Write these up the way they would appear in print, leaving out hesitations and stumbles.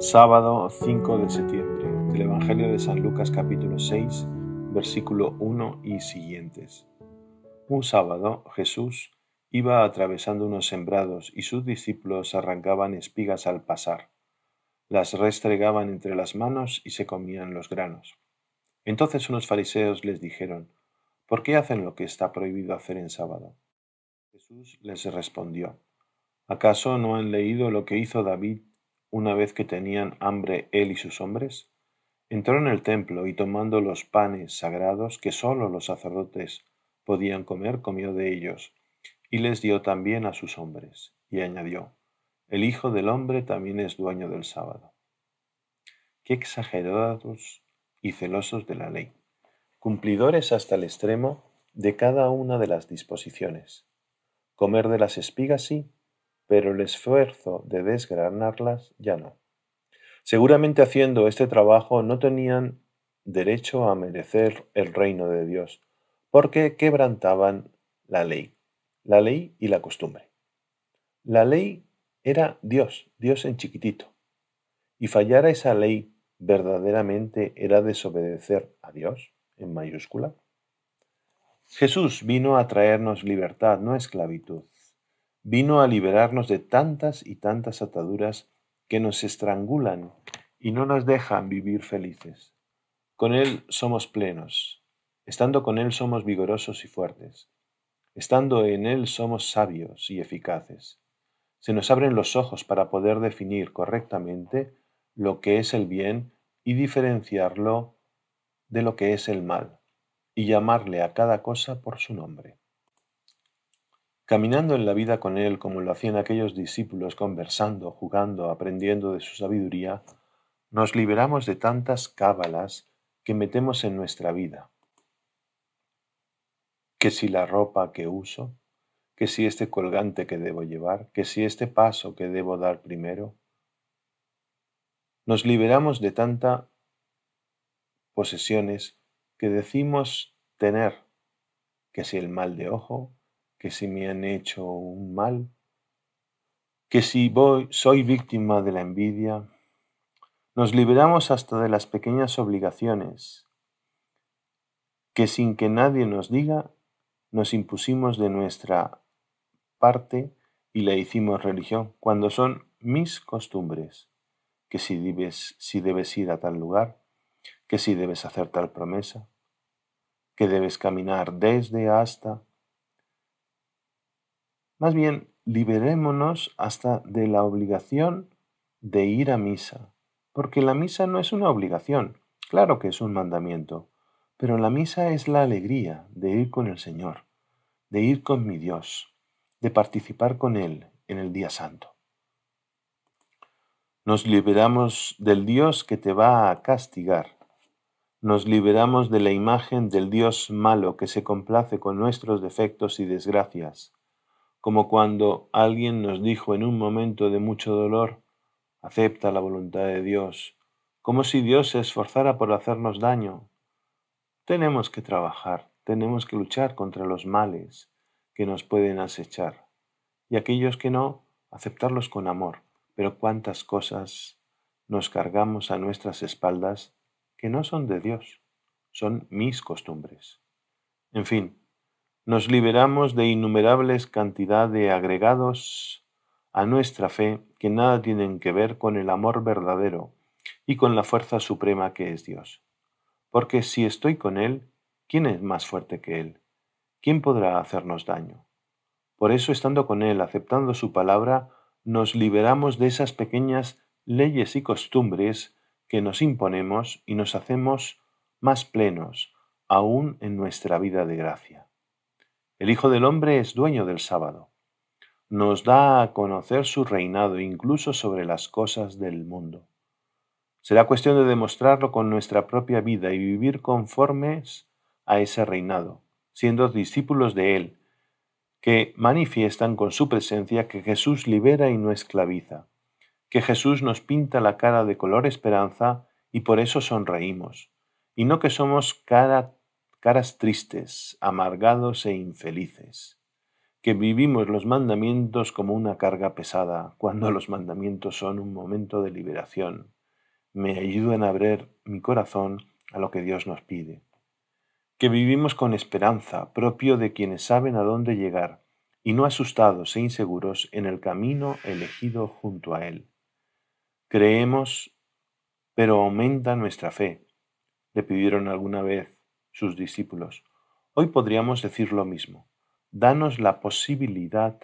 Sábado 5 de septiembre del Evangelio de San Lucas capítulo 6, versículo 1 y siguientes. Un sábado Jesús iba atravesando unos sembrados y sus discípulos arrancaban espigas al pasar. Las restregaban entre las manos y se comían los granos. Entonces unos fariseos les dijeron: ¿Por qué hacen lo que está prohibido hacer en sábado? Jesús les respondió: ¿Acaso no han leído lo que hizo David una vez que tenían hambre él y sus hombres? Entró en el templo y tomando los panes sagrados que sólo los sacerdotes podían comer, comió de ellos, y les dio también a sus hombres. Y añadió: El Hijo del Hombre también es dueño del sábado. Qué exagerados y celosos de la ley, cumplidores hasta el extremo de cada una de las disposiciones. Comer de las espigas sí, pero el esfuerzo de desgranarlas ya no. Seguramente haciendo este trabajo no tenían derecho a merecer el reino de Dios, porque quebrantaban la ley y la costumbre. La ley era Dios, Dios en chiquitito, y fallar a esa ley verdaderamente era desobedecer a Dios en mayúscula. Jesús vino a traernos libertad, no esclavitud. Vino a liberarnos de tantas y tantas ataduras que nos estrangulan y no nos dejan vivir felices. Con Él somos plenos. Estando con Él somos vigorosos y fuertes. Estando en Él somos sabios y eficaces. Se nos abren los ojos para poder definir correctamente lo que es el bien y diferenciarlo de lo que es el mal, y llamarle a cada cosa por su nombre. Caminando en la vida con Él como lo hacían aquellos discípulos, conversando, jugando, aprendiendo de su sabiduría, nos liberamos de tantas cábalas que metemos en nuestra vida. Que si la ropa que uso, que si este colgante que debo llevar, que si este paso que debo dar primero. Nos liberamos de tantas posesiones que decimos tener, que si el mal de ojo, que si me han hecho un mal, que si soy víctima de la envidia. Nos liberamos hasta de las pequeñas obligaciones que sin que nadie nos diga nos impusimos de nuestra parte y la hicimos religión, cuando son mis costumbres, que si debes ir a tal lugar, que si debes hacer tal promesa, que debes caminar desde hasta. Más bien, liberémonos hasta de la obligación de ir a misa, porque la misa no es una obligación, claro que es un mandamiento, pero la misa es la alegría de ir con el Señor, de ir con mi Dios, de participar con Él en el día santo. Nos liberamos del Dios que te va a castigar, nos liberamos de la imagen del Dios malo que se complace con nuestros defectos y desgracias, como cuando alguien nos dijo en un momento de mucho dolor: acepta la voluntad de Dios, como si Dios se esforzara por hacernos daño. Tenemos que trabajar, tenemos que luchar contra los males que nos pueden acechar, y aquellos que no, aceptarlos con amor. Pero cuántas cosas nos cargamos a nuestras espaldas que no son de Dios, son mis costumbres. En fin, nos liberamos de innumerables cantidad de agregados a nuestra fe que nada tienen que ver con el amor verdadero y con la fuerza suprema que es Dios. Porque si estoy con Él, ¿quién es más fuerte que Él? ¿Quién podrá hacernos daño? Por eso, estando con Él, aceptando su palabra, nos liberamos de esas pequeñas leyes y costumbres que nos imponemos y nos hacemos más plenos, aún en nuestra vida de gracia. El Hijo del Hombre es dueño del sábado. Nos da a conocer su reinado incluso sobre las cosas del mundo. Será cuestión de demostrarlo con nuestra propia vida y vivir conformes a ese reinado, siendo discípulos de Él, que manifiestan con su presencia que Jesús libera y no esclaviza, que Jesús nos pinta la cara de color esperanza y por eso sonreímos, y no que somos caras tristes, amargados e infelices, que vivimos los mandamientos como una carga pesada, cuando los mandamientos son un momento de liberación me ayuden a abrir mi corazón a lo que Dios nos pide. Que vivimos con esperanza, propio de quienes saben a dónde llegar, y no asustados e inseguros en el camino elegido junto a Él. Creemos, pero aumenta nuestra fe, le pidieron alguna vez sus discípulos. Hoy podríamos decir lo mismo. Danos la posibilidad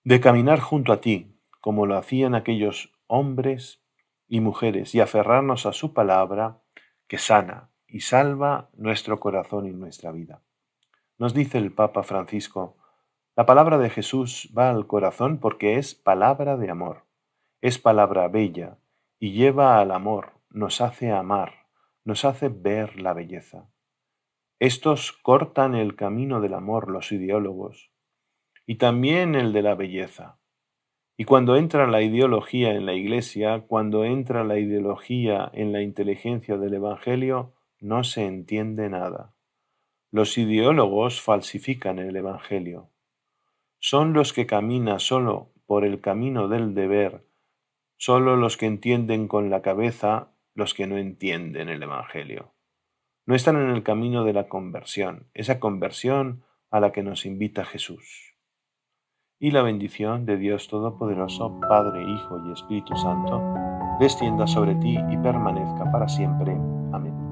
de caminar junto a ti, como lo hacían aquellos hombres y mujeres, y aferrarnos a su palabra que sana y salva nuestro corazón y nuestra vida. Nos dice el Papa Francisco, la palabra de Jesús va al corazón porque es palabra de amor, es palabra bella y lleva al amor, nos hace amar, nos hace ver la belleza. Estos cortan el camino del amor, los ideólogos, y también el de la belleza. Y cuando entra la ideología en la Iglesia, cuando entra la ideología en la inteligencia del Evangelio, no se entiende nada. Los ideólogos falsifican el Evangelio. Son los que caminan solo por el camino del deber, solo los que entienden con la cabeza, los que no entienden el Evangelio. No están en el camino de la conversión, esa conversión a la que nos invita Jesús. Y la bendición de Dios Todopoderoso, Padre, Hijo y Espíritu Santo, descienda sobre ti y permanezca para siempre. Amén.